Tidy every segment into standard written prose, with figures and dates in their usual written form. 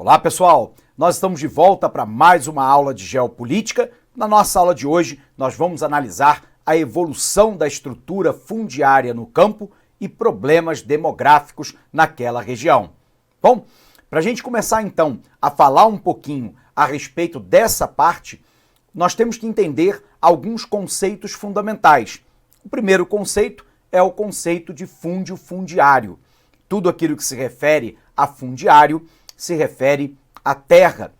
Olá pessoal, nós estamos de volta para mais uma aula de geopolítica. Na nossa aula de hoje nós vamos analisar a evolução da estrutura fundiária no campo e problemas demográficos naquela região. Bom, para a gente começar então a falar um pouquinho a respeito dessa parte, nós temos que entender alguns conceitos fundamentais. O primeiro conceito é o conceito de fúndio fundiário. Tudo aquilo que se refere a fundiário se refere à terra.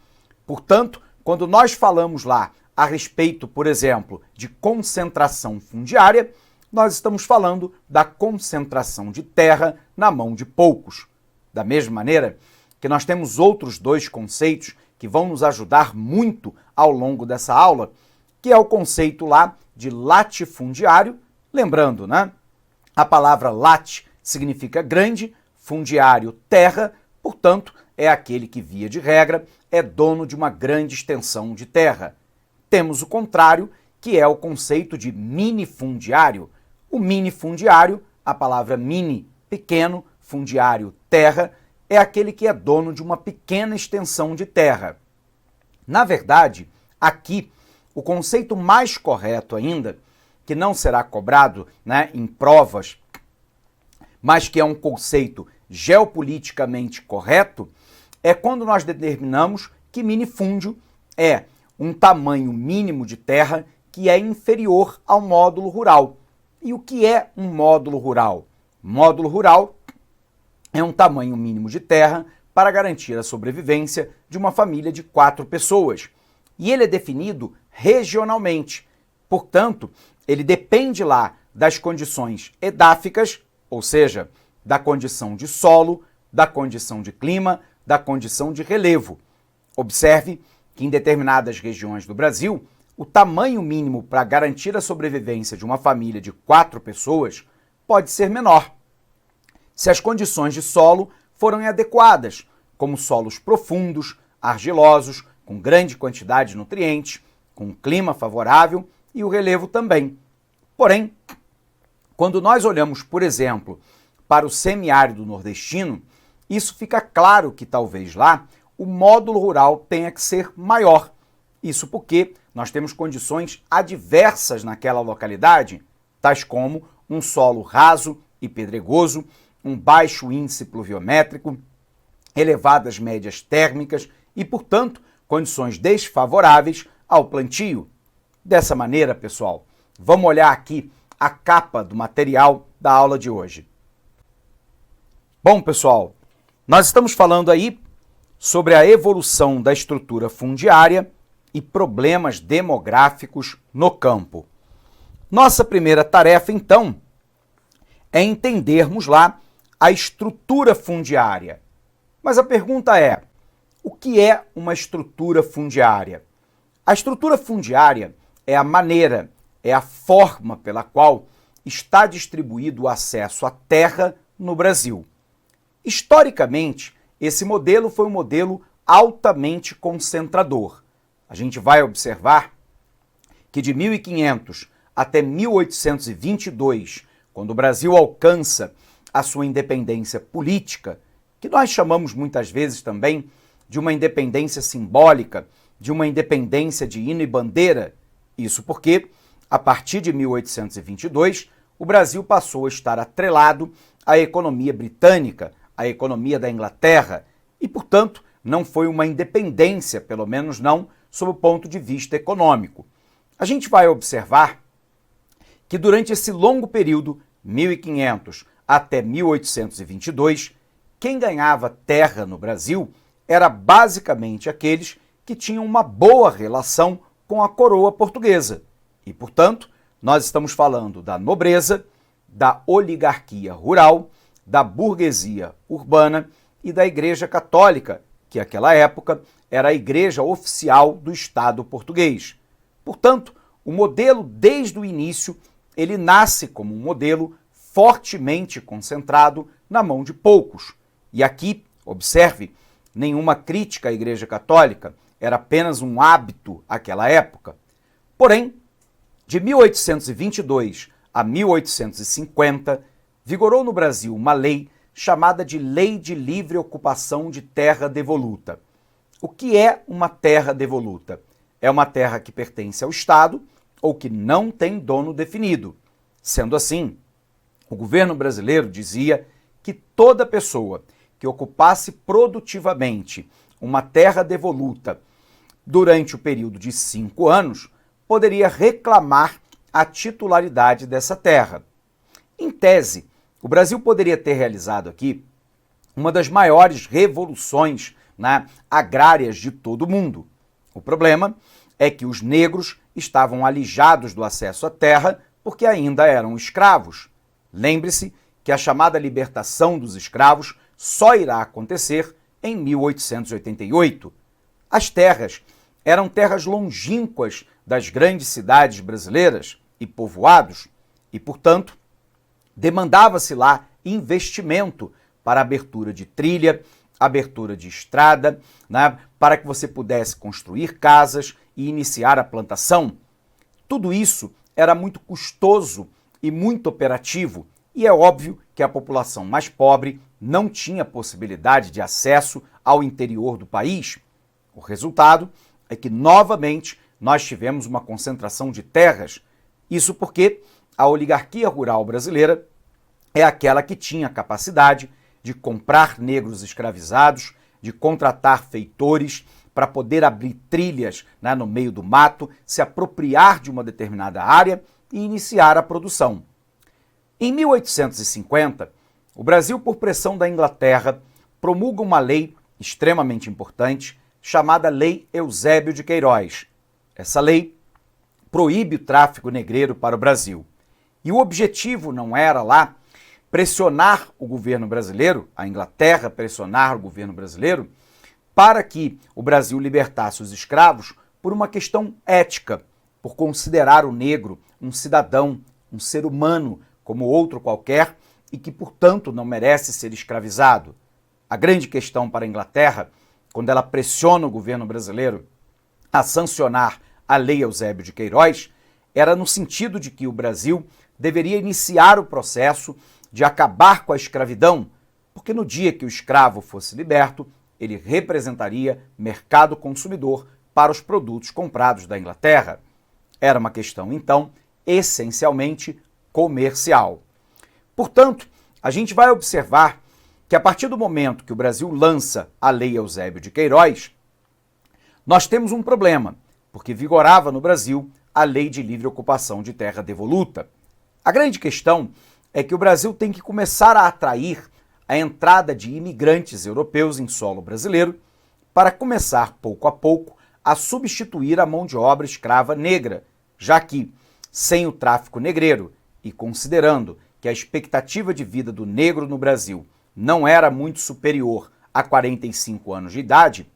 Portanto, quando nós falamos lá a respeito, por exemplo, de concentração fundiária, nós estamos falando da concentração de terra na mão de poucos. Da mesma maneira que nós temos outros dois conceitos que vão nos ajudar muito ao longo dessa aula, que é o conceito lá de latifundiário. Lembrando, né? A palavra lat significa grande, fundiário, terra, portanto, é aquele que, via de regra, é dono de uma grande extensão de terra. Temos o contrário, que é o conceito de minifundiário. O minifundiário, a palavra mini, pequeno, fundiário, terra, é aquele que é dono de uma pequena extensão de terra. Na verdade, aqui, o conceito mais correto ainda, que não será cobrado, né, em provas, mas que é um conceito geopoliticamente correto, é quando nós determinamos que minifúndio é um tamanho mínimo de terra que é inferior ao módulo rural. E o que é um módulo rural? Módulo rural é um tamanho mínimo de terra para garantir a sobrevivência de uma família de 4 pessoas. E ele é definido regionalmente. Portanto, ele depende lá das condições edáficas, ou seja, da condição de solo, da condição de clima, da condição de relevo. Observe que em determinadas regiões do Brasil, o tamanho mínimo para garantir a sobrevivência de uma família de 4 pessoas pode ser menor, se as condições de solo forem adequadas, como solos profundos, argilosos, com grande quantidade de nutrientes, com clima favorável e o relevo também. Porém, quando nós olhamos, por exemplo, para o semiárido nordestino, isso fica claro que talvez lá o módulo rural tenha que ser maior. Isso porque nós temos condições adversas naquela localidade, tais como um solo raso e pedregoso, um baixo índice pluviométrico, elevadas médias térmicas e, portanto, condições desfavoráveis ao plantio. Dessa maneira, pessoal, vamos olhar aqui a capa do material da aula de hoje. Bom, pessoal, nós estamos falando aí sobre a evolução da estrutura fundiária e problemas demográficos no campo. Nossa primeira tarefa, então, é entendermos lá a estrutura fundiária. Mas a pergunta é, o que é uma estrutura fundiária? A estrutura fundiária é a maneira, é a forma pela qual está distribuído o acesso à terra no Brasil. Historicamente, esse modelo foi um modelo altamente concentrador. A gente vai observar que de 1500 até 1822, quando o Brasil alcança a sua independência política, que nós chamamos muitas vezes também de uma independência simbólica, de uma independência de hino e bandeira, isso porque, a partir de 1822, o Brasil passou a estar atrelado à economia britânica, à economia da Inglaterra, e, portanto, não foi uma independência, pelo menos não sob o ponto de vista econômico. A gente vai observar que durante esse longo período, 1500 até 1822, quem ganhava terra no Brasil era basicamente aqueles que tinham uma boa relação com a coroa portuguesa. E, portanto, nós estamos falando da nobreza, da oligarquia rural, da burguesia urbana e da Igreja Católica, que naquela época era a igreja oficial do Estado português. Portanto, o modelo, desde o início, ele nasce como um modelo fortemente concentrado na mão de poucos. E aqui, observe, nenhuma crítica à Igreja Católica, era apenas um hábito àquela época. Porém, de 1822 a 1850, vigorou no Brasil uma lei chamada de Lei de Livre Ocupação de Terra Devoluta. o que é uma terra devoluta? É uma terra que pertence ao Estado ou que não tem dono definido. Sendo assim, o governo brasileiro dizia que toda pessoa que ocupasse produtivamente uma terra devoluta durante o período de 5 anos poderia reclamar a titularidade dessa terra. Em tese, o Brasil poderia ter realizado aqui uma das maiores revoluções, né, agrárias de todo o mundo. O problema é que os negros estavam alijados do acesso à terra porque ainda eram escravos. Lembre-se que a chamada libertação dos escravos só irá acontecer em 1888. As terras eram terras longínquas das grandes cidades brasileiras e povoados e, portanto, demandava-se lá investimento para abertura de trilha, abertura de estrada, né, para que você pudesse construir casas e iniciar a plantação. Tudo isso era muito custoso e muito operativo, e é óbvio que a população mais pobre não tinha possibilidade de acesso ao interior do país. O resultado é que, novamente, nós tivemos uma concentração de terras. Isso porque a oligarquia rural brasileira é aquela que tinha capacidade de comprar negros escravizados, de contratar feitores para poder abrir trilhas, né, no meio do mato, se apropriar de uma determinada área e iniciar a produção. Em 1850, o Brasil, por pressão da Inglaterra, promulga uma lei extremamente importante chamada Lei Eusébio de Queiroz. Essa lei proíbe o tráfico negreiro para o Brasil. E o objetivo não era lá pressionar o governo brasileiro, a Inglaterra pressionar o governo brasileiro, para que o Brasil libertasse os escravos por uma questão ética, por considerar o negro um cidadão, um ser humano como outro qualquer e que, portanto, não merece ser escravizado. A grande questão para a Inglaterra, quando ela pressiona o governo brasileiro a sancionar a Lei Eusébio de Queiroz, era no sentido de que o Brasil deveria iniciar o processo de acabar com a escravidão, porque no dia que o escravo fosse liberto, ele representaria mercado consumidor para os produtos comprados da Inglaterra. Era uma questão, então, essencialmente comercial. Portanto, a gente vai observar que a partir do momento que o Brasil lança a Lei Eusébio de Queiroz, nós temos um problema, porque vigorava no Brasil a Lei de Livre Ocupação de Terra Devoluta. A grande questão é que o Brasil tem que começar a atrair a entrada de imigrantes europeus em solo brasileiro para começar, pouco a pouco, a substituir a mão de obra escrava negra, já que, sem o tráfico negreiro e considerando que a expectativa de vida do negro no Brasil não era muito superior a 45 anos de idade,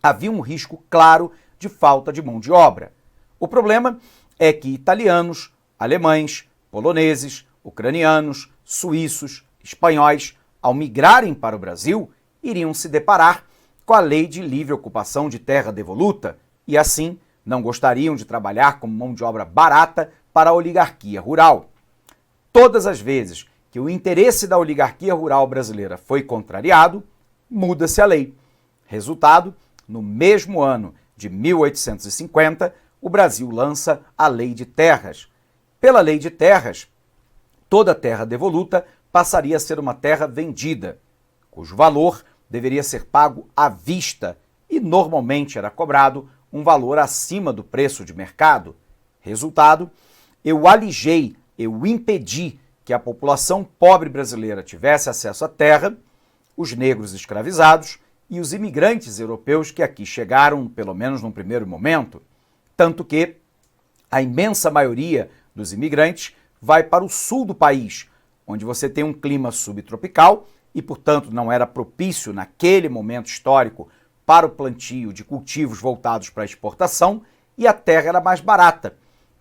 havia um risco claro de falta de mão de obra. O problema é que italianos, alemães, poloneses, ucranianos, suíços, espanhóis, ao migrarem para o Brasil, iriam se deparar com a Lei de Livre Ocupação de Terra Devoluta e, assim, não gostariam de trabalhar como mão de obra barata para a oligarquia rural. Todas as vezes que o interesse da oligarquia rural brasileira foi contrariado, muda-se a lei. Resultado, no mesmo ano de 1850, o Brasil lança a Lei de Terras. Pela Lei de Terras, toda terra devoluta passaria a ser uma terra vendida, cujo valor deveria ser pago à vista e normalmente era cobrado um valor acima do preço de mercado. Resultado, eu impedi que a população pobre brasileira tivesse acesso à terra, os negros escravizados e os imigrantes europeus que aqui chegaram, pelo menos num primeiro momento, tanto que a imensa maioria dos imigrantes vai para o sul do país, onde você tem um clima subtropical e, portanto, não era propício naquele momento histórico para o plantio de cultivos voltados para a exportação e a terra era mais barata.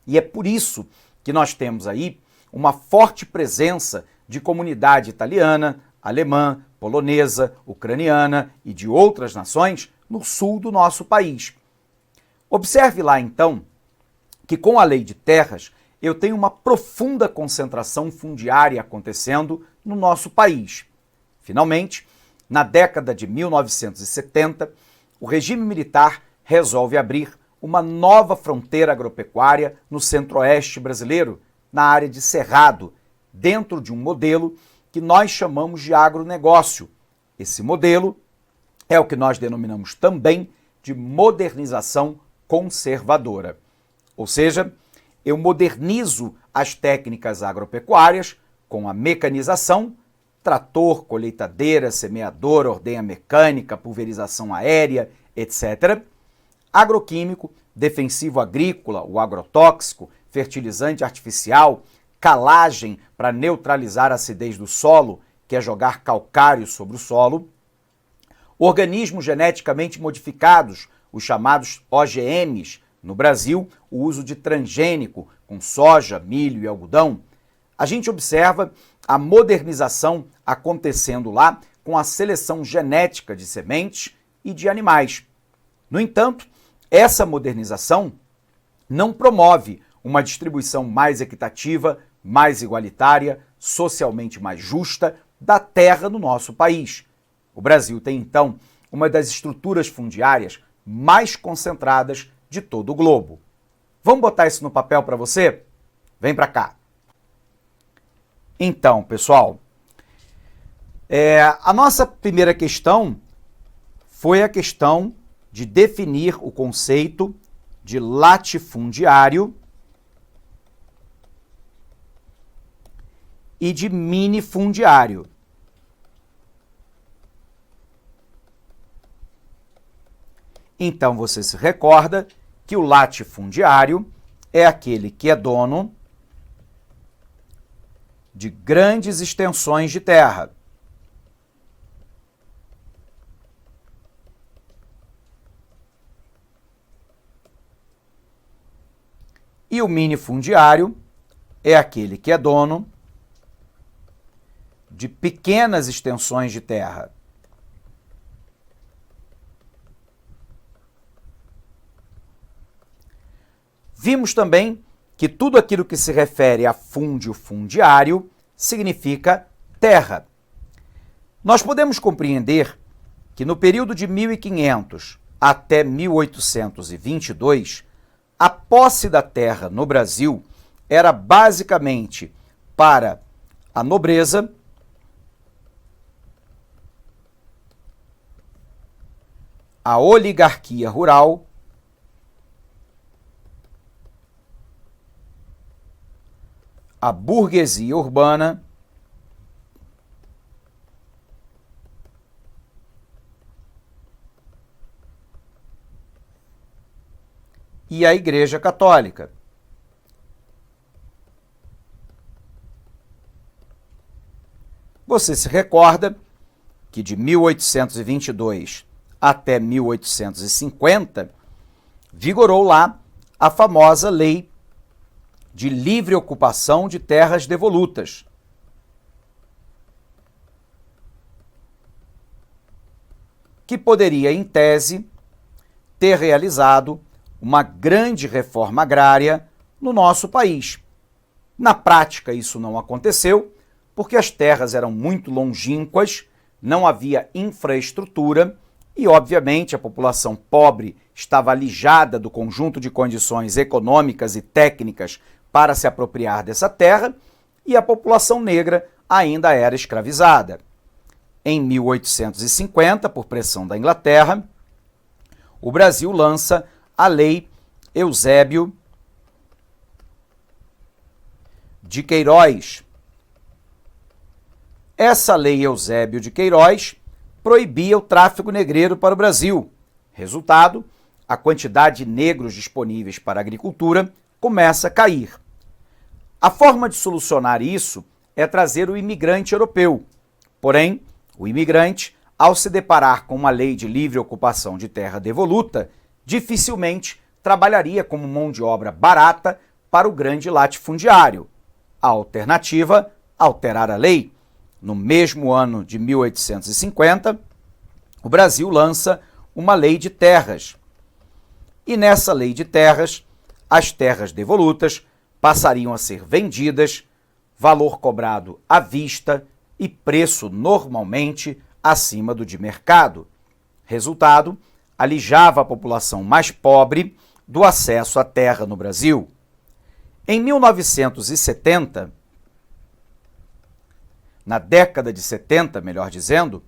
E é por isso que nós temos aí uma forte presença de comunidade italiana, alemã, polonesa, ucraniana e de outras nações no sul do nosso país. Observe lá, então, que com a Lei de Terras eu tenho uma profunda concentração fundiária acontecendo no nosso país. Finalmente, na década de 1970, o regime militar resolve abrir uma nova fronteira agropecuária no centro-oeste brasileiro, na área de Cerrado, dentro de um modelo que nós chamamos de agronegócio. Esse modelo é o que nós denominamos também de modernização conservadora. Ou seja, eu modernizo as técnicas agropecuárias com a mecanização, trator, colheitadeira, semeadora, ordenha mecânica, pulverização aérea, etc. Agroquímico, defensivo agrícola, o agrotóxico, fertilizante artificial, calagem para neutralizar a acidez do solo, que é jogar calcário sobre o solo, organismos geneticamente modificados, os chamados OGMs, no Brasil, o uso de transgênico com soja, milho e algodão. A gente observa a modernização acontecendo lá com a seleção genética de sementes e de animais. No entanto, essa modernização não promove uma distribuição mais equitativa, mais igualitária, socialmente mais justa da terra no nosso país. O Brasil tem, então, uma das estruturas fundiárias mais concentradas de todo o globo. Vamos botar isso no papel para você? Vem para cá. Então, pessoal, a nossa primeira questão foi a questão de definir o conceito de latifundiário e de minifundiário. Então, você se recorda que o latifundiário é aquele que é dono de grandes extensões de terra. E o minifundiário é aquele que é dono de pequenas extensões de terra. Vimos também que tudo aquilo que se refere a fúndio fundiário significa terra. Nós podemos compreender que no período de 1500 até 1822, a posse da terra no Brasil era basicamente para a nobreza, a oligarquia rural, a burguesia urbana e a Igreja Católica. Você se recorda que de 1822 até 1850 vigorou lá a famosa Lei de livre ocupação de terras devolutas. Que poderia, em tese, ter realizado uma grande reforma agrária no nosso país. Na prática, isso não aconteceu, porque as terras eram muito longínquas, não havia infraestrutura e, obviamente, a população pobre estava alijada do conjunto de condições econômicas e técnicas para se apropriar dessa terra, e a população negra ainda era escravizada. Em 1850, por pressão da Inglaterra, o Brasil lança a Lei Eusébio de Queiroz. Essa Lei Eusébio de Queiroz proibia o tráfico negreiro para o Brasil. Resultado, a quantidade de negros disponíveis para a agricultura começa a cair. A forma de solucionar isso é trazer o imigrante europeu. Porém, o imigrante, ao se deparar com uma lei de livre ocupação de terra devoluta, dificilmente trabalharia como mão de obra barata para o grande latifundiário. A alternativa, alterar a lei. No mesmo ano de 1850, o Brasil lança uma lei de terras. E nessa lei de terras, as terras devolutas passariam a ser vendidas, valor cobrado à vista e preço normalmente acima do de mercado. Resultado, alijava a população mais pobre do acesso à terra no Brasil. Em 1970, na década de 70, melhor dizendo,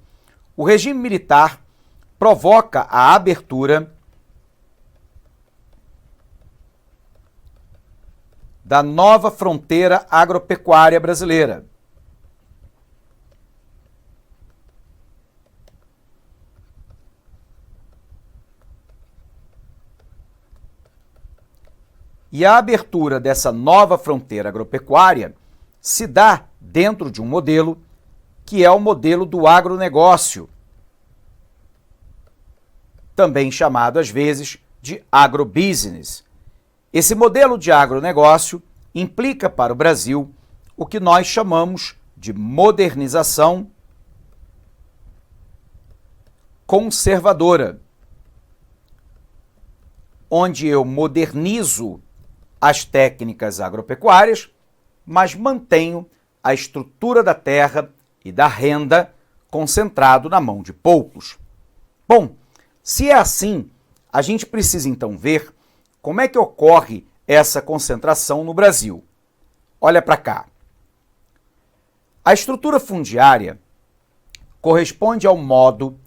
o regime militar provoca a abertura da nova fronteira agropecuária brasileira. E a abertura dessa nova fronteira agropecuária se dá dentro de um modelo que é o modelo do agronegócio, também chamado às vezes de agrobusiness. Esse modelo de agronegócio implica para o Brasil o que nós chamamos de modernização conservadora, onde eu modernizo as técnicas agropecuárias, mas mantenho a estrutura da terra e da renda concentrado na mão de poucos. Bom, se é assim, a gente precisa então ver como é que ocorre essa concentração no Brasil. Olha para cá. A estrutura fundiária corresponde ao modo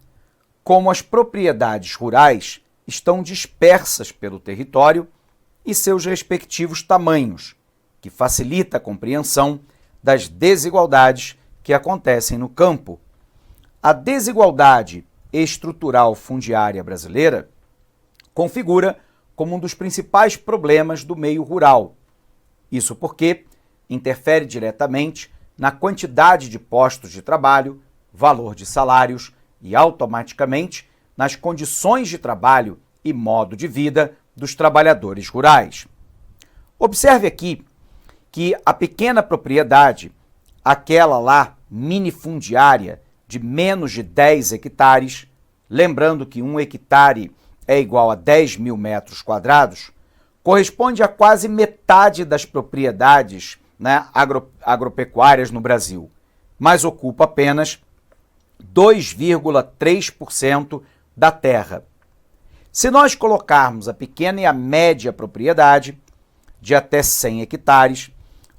como as propriedades rurais estão dispersas pelo território e seus respectivos tamanhos, que facilita a compreensão das desigualdades que acontecem no campo. A desigualdade estrutural fundiária brasileira configura como um dos principais problemas do meio rural. Isso porque interfere diretamente na quantidade de postos de trabalho, valor de salários e, automaticamente, nas condições de trabalho e modo de vida dos trabalhadores rurais. Observe aqui que a pequena propriedade, aquela lá minifundiária de menos de 10 hectares, lembrando que 1 hectare é igual a 10 mil metros quadrados, corresponde a quase metade das propriedades, agropecuárias no Brasil, mas ocupa apenas 2,3% da terra. Se nós colocarmos a pequena e a média propriedade, de até 100 hectares,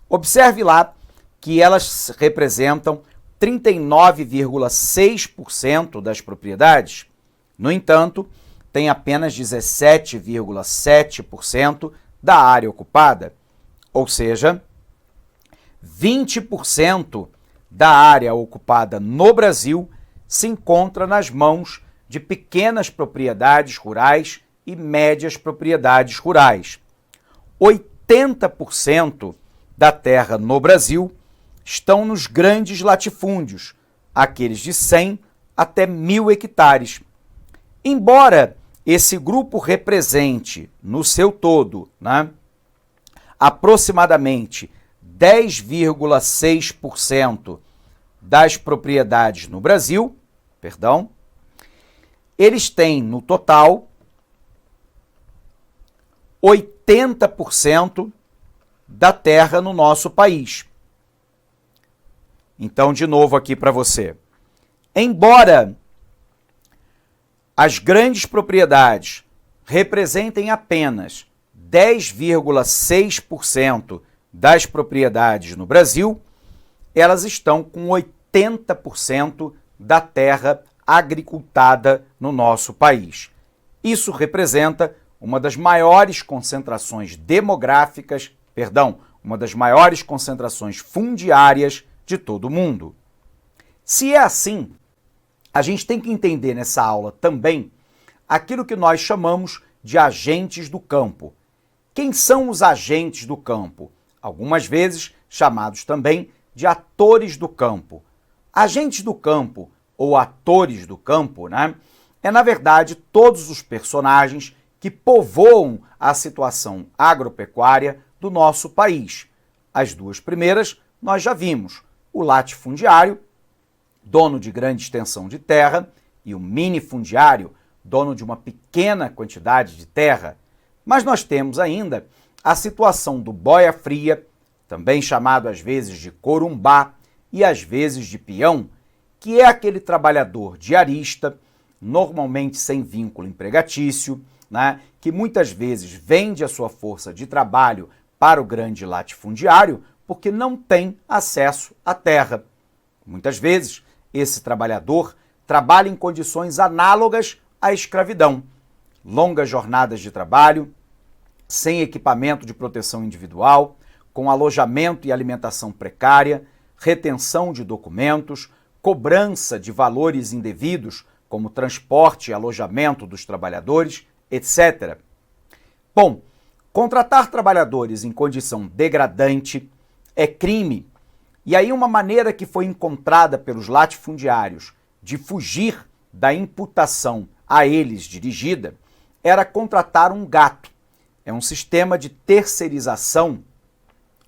observe lá que elas representam 39,6% das propriedades. No entanto, tem apenas 17,7% da área ocupada, ou seja, 20% da área ocupada no Brasil se encontra nas mãos de pequenas propriedades rurais e médias propriedades rurais. 80% da terra no Brasil estão nos grandes latifúndios, aqueles de 100 até 1.000 hectares. Embora esse grupo represente, no seu todo, aproximadamente 10,6% das propriedades no Brasil, eles têm, no total, 80% da terra no nosso país. Então, de novo aqui para você. Embora as grandes propriedades representem apenas 10,6% das propriedades no Brasil, elas estão com 80% da terra agricultada no nosso país. Isso representa uma das maiores concentrações uma das maiores concentrações fundiárias de todo o mundo. Se é assim, a gente tem que entender nessa aula também aquilo que nós chamamos de agentes do campo. Quem são os agentes do campo? Algumas vezes chamados também de atores do campo. Agentes do campo ou atores do campo, é na verdade todos os personagens que povoam a situação agropecuária do nosso país. As duas primeiras nós já vimos: o latifundiário, dono de grande extensão de terra, e o minifundiário, dono de uma pequena quantidade de terra. Mas nós temos ainda a situação do boia-fria, também chamado às vezes de corumbá e às vezes de peão, que é aquele trabalhador diarista, normalmente sem vínculo empregatício, né, que muitas vezes vende a sua força de trabalho para o grande latifundiário porque não tem acesso à terra. Muitas vezes, esse trabalhador trabalha em condições análogas à escravidão. Longas jornadas de trabalho, sem equipamento de proteção individual, com alojamento e alimentação precária, retenção de documentos, cobrança de valores indevidos, como transporte e alojamento dos trabalhadores, etc. Bom, contratar trabalhadores em condição degradante é crime. E aí uma maneira que foi encontrada pelos latifundiários de fugir da imputação a eles dirigida era contratar um gato. É um sistema de terceirização,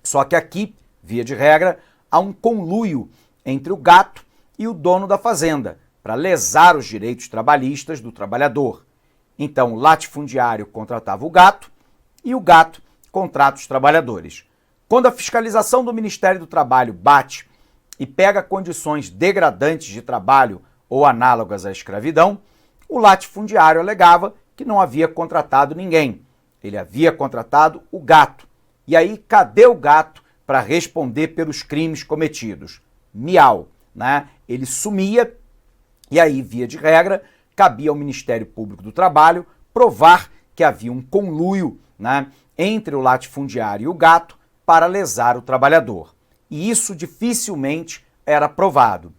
só que aqui, via de regra, há um conluio entre o gato e o dono da fazenda para lesar os direitos trabalhistas do trabalhador. Então, o latifundiário contratava o gato e o gato contrata os trabalhadores. Quando a fiscalização do Ministério do Trabalho bate e pega condições degradantes de trabalho ou análogas à escravidão, o latifundiário alegava que não havia contratado ninguém. Ele havia contratado o gato. E aí, cadê o gato para responder pelos crimes cometidos? Miau, né? Ele sumia e aí, via de regra, cabia ao Ministério Público do Trabalho provar que havia um conluio, né, entre o latifundiário e o gato para lesar o trabalhador. E isso dificilmente era provado.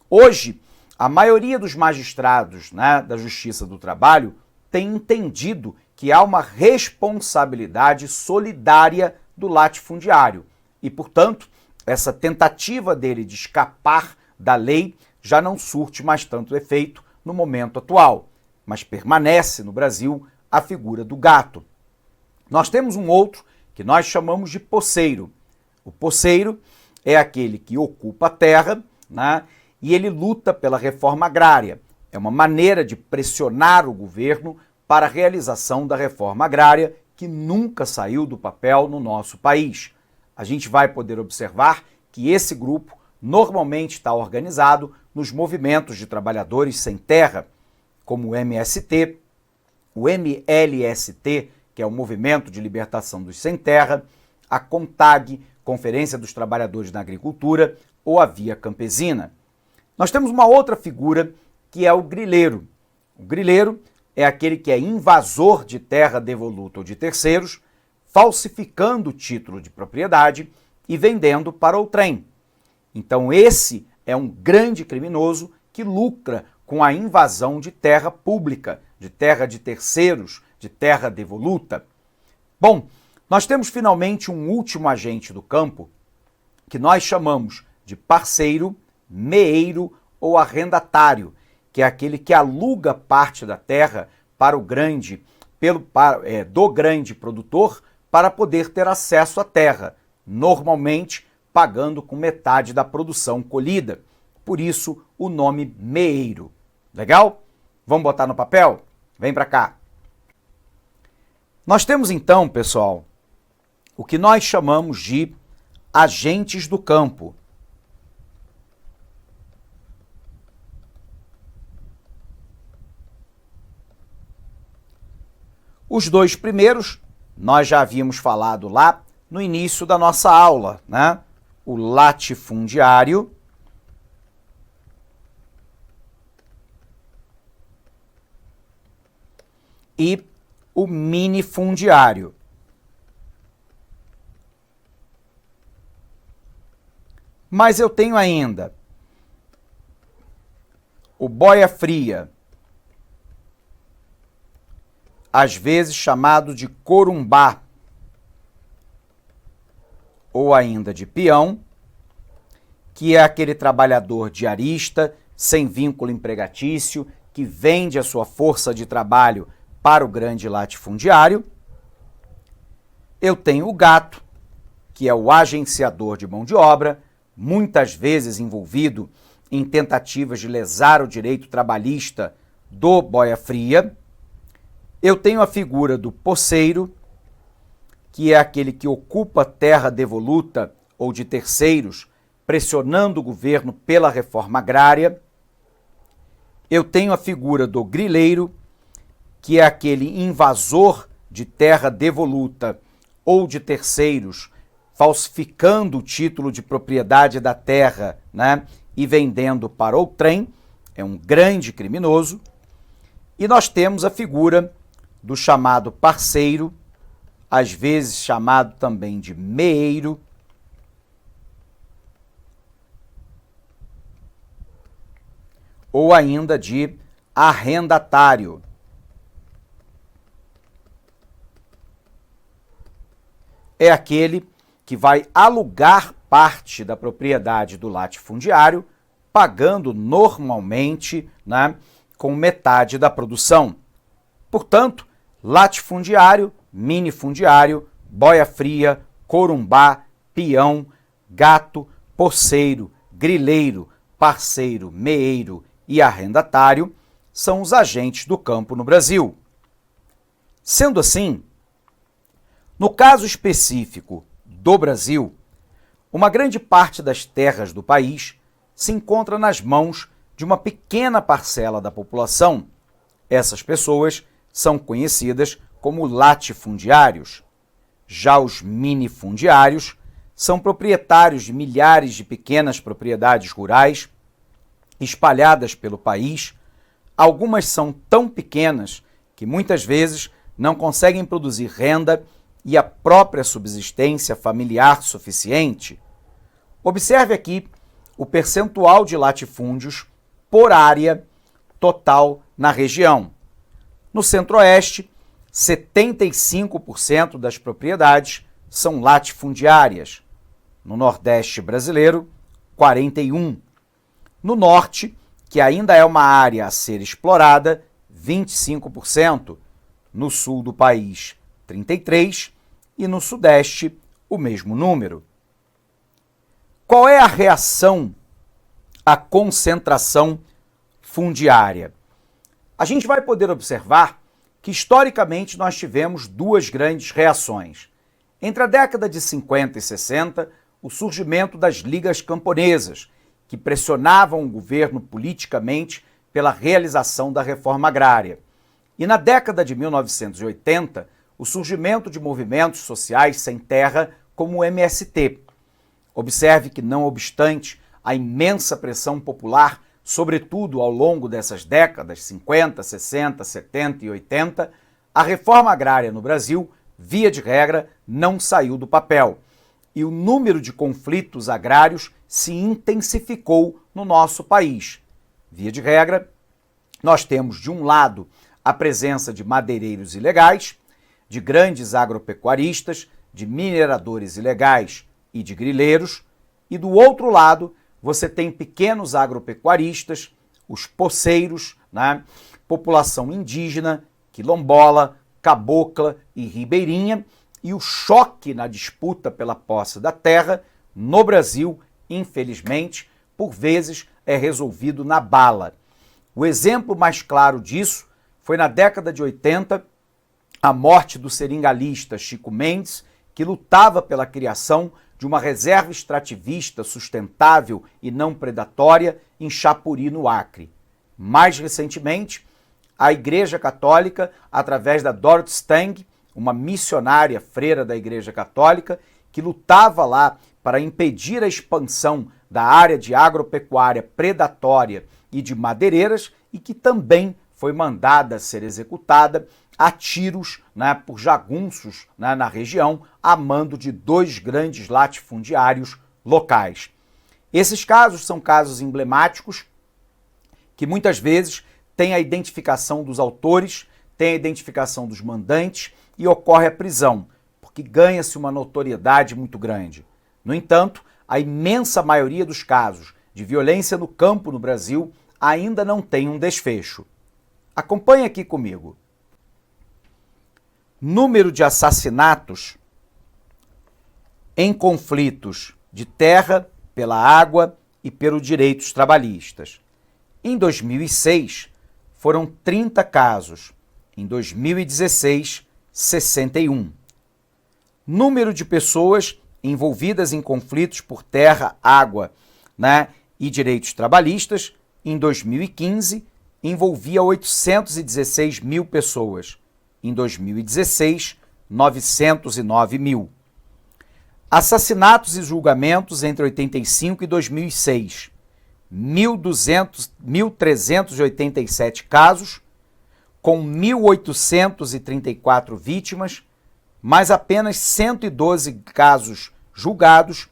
Hoje, a maioria dos magistrados, né, da Justiça do Trabalho tem entendido que há uma responsabilidade solidária do latifundiário e, portanto, essa tentativa dele de escapar da lei já não surte mais tanto efeito no momento atual, mas permanece no Brasil a figura do gato. Nós temos um outro que nós chamamos de posseiro. O posseiro é aquele que ocupa a terra, né, e ele luta pela reforma agrária. É uma maneira de pressionar o governo para a realização da reforma agrária que nunca saiu do papel no nosso país. A gente vai poder observar que esse grupo normalmente está organizado nos movimentos de trabalhadores sem terra, como o MST, o MLST, que é o Movimento de Libertação dos Sem Terra, a CONTAG, Conferência dos Trabalhadores na Agricultura, ou a Via Campesina. Nós temos uma outra figura que é o grileiro. O grileiro é aquele que é invasor de terra devoluta ou de terceiros, falsificando o título de propriedade e vendendo para outrem. Então esse é um grande criminoso que lucra com a invasão de terra pública, de terra de terceiros, de terra devoluta. Bom, nós temos finalmente um último agente do campo que nós chamamos de parceiro, meeiro ou arrendatário, que é aquele que aluga parte da terra para o grande, do grande produtor para poder ter acesso à terra, normalmente pagando com metade da produção colhida. Por isso, o nome meeiro. Legal? Vamos botar no papel? Vem para cá. Nós temos então, pessoal, o que nós chamamos de agentes do campo. Os dois primeiros, nós já havíamos falado lá no início da nossa aula, né? O latifundiário e o minifundiário. Mas eu tenho ainda o boia fria, às vezes chamado de corumbá, ou ainda de peão, que é aquele trabalhador diarista, sem vínculo empregatício, que vende a sua força de trabalho para o grande latifundiário. Eu tenho o gato, que é o agenciador de mão de obra, muitas vezes envolvido em tentativas de lesar o direito trabalhista do boia fria. Eu tenho a figura do posseiro, que é aquele que ocupa terra devoluta ou de terceiros, pressionando o governo pela reforma agrária. eu tenho a figura do grileiro, que é aquele invasor de terra devoluta ou de terceiros, falsificando o título de propriedade da terra, né, e vendendo para outrem, é um grande criminoso. E nós temos a figura do chamado parceiro, às vezes chamado também de meeiro, ou ainda de arrendatário. É aquele que vai alugar parte da propriedade do latifundiário, pagando normalmente, né, com metade da produção. Portanto, latifundiário, minifundiário, boia fria, corumbá, peão, gato, poceiro, grileiro, parceiro, meeiro e arrendatário são os agentes do campo no Brasil. Sendo assim, no caso específico do Brasil, uma grande parte das terras do país se encontra nas mãos de uma pequena parcela da população. Essas pessoas são conhecidas como latifundiários. Já os minifundiários são proprietários de milhares de pequenas propriedades rurais espalhadas pelo país. Algumas são tão pequenas que muitas vezes não conseguem produzir renda e a própria subsistência familiar suficiente. Observe aqui o percentual de latifúndios por área total na região. No Centro-Oeste, 75% das propriedades são latifundiárias. No Nordeste brasileiro, 41%. No Norte, que ainda é uma área a ser explorada, 25%. No Sul do país, 33%. E no Sudeste, o mesmo número. Qual é a reação à concentração fundiária? A gente vai poder observar que, historicamente, nós tivemos duas grandes reações. Entre a década de 50 e 60, o surgimento das ligas camponesas, que pressionavam o governo politicamente pela realização da reforma agrária. E na década de 1980, o surgimento de movimentos sociais sem terra como o MST. Observe que, não obstante a imensa pressão popular, sobretudo ao longo dessas décadas, 50, 60, 70 e 80, a reforma agrária no Brasil, via de regra, não saiu do papel. E o número de conflitos agrários se intensificou no nosso país. Via de regra, nós temos, de um lado, a presença de madeireiros ilegais, de grandes agropecuaristas, de mineradores ilegais e de grileiros, e do outro lado você tem pequenos agropecuaristas, os poceiros, né? População indígena, quilombola, cabocla e ribeirinha, e o choque na disputa pela posse da terra no Brasil, infelizmente, por vezes é resolvido na bala. O exemplo mais claro disso foi na década de 80, a morte do seringalista Chico Mendes, que lutava pela criação de uma reserva extrativista sustentável e não predatória em Chapuri, no Acre. Mais recentemente, a Igreja Católica, através da Dorothy Stang, uma missionária freira da Igreja Católica, que lutava lá para impedir a expansão da área de agropecuária predatória e de madeireiras, e que também foi mandada ser executada a tiros, né, por jagunços, né, na região, a mando de dois grandes latifundiários locais. Esses casos são casos emblemáticos que muitas vezes têm a identificação dos autores, têm a identificação dos mandantes e ocorre a prisão, porque ganha-se uma notoriedade muito grande. No entanto, a imensa maioria dos casos de violência no campo no Brasil ainda não tem um desfecho. Acompanhe aqui comigo. Número de assassinatos em conflitos de terra, pela água e pelos direitos trabalhistas. Em 2006, foram 30 casos. Em 2016, 61. Número de pessoas envolvidas em conflitos por terra, água, né, e direitos trabalhistas, em 2015, envolvia 816 mil pessoas. Em 2016, 909 mil. Assassinatos e julgamentos entre 85 e 2006. 1.387 casos, com 1.834 vítimas, mas apenas 112 casos julgados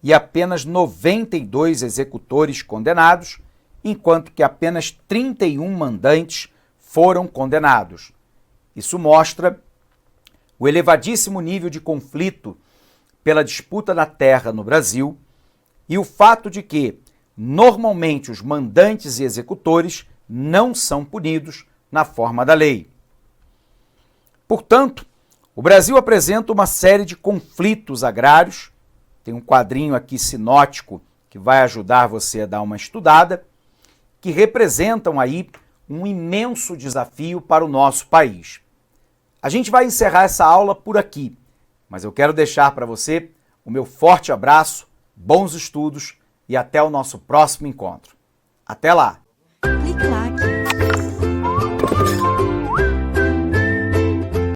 e apenas 92 executores condenados, enquanto que apenas 31 mandantes foram condenados. Isso mostra o elevadíssimo nível de conflito pela disputa da terra no Brasil e o fato de que, normalmente, os mandantes e executores não são punidos na forma da lei. Portanto, o Brasil apresenta uma série de conflitos agrários. Tem um quadrinho aqui sinótico que vai ajudar você a dar uma estudada, que representam aí um imenso desafio para o nosso país. A gente vai encerrar essa aula por aqui, mas eu quero deixar para você o meu forte abraço, bons estudos e até o nosso próximo encontro. Até lá! Clique lá.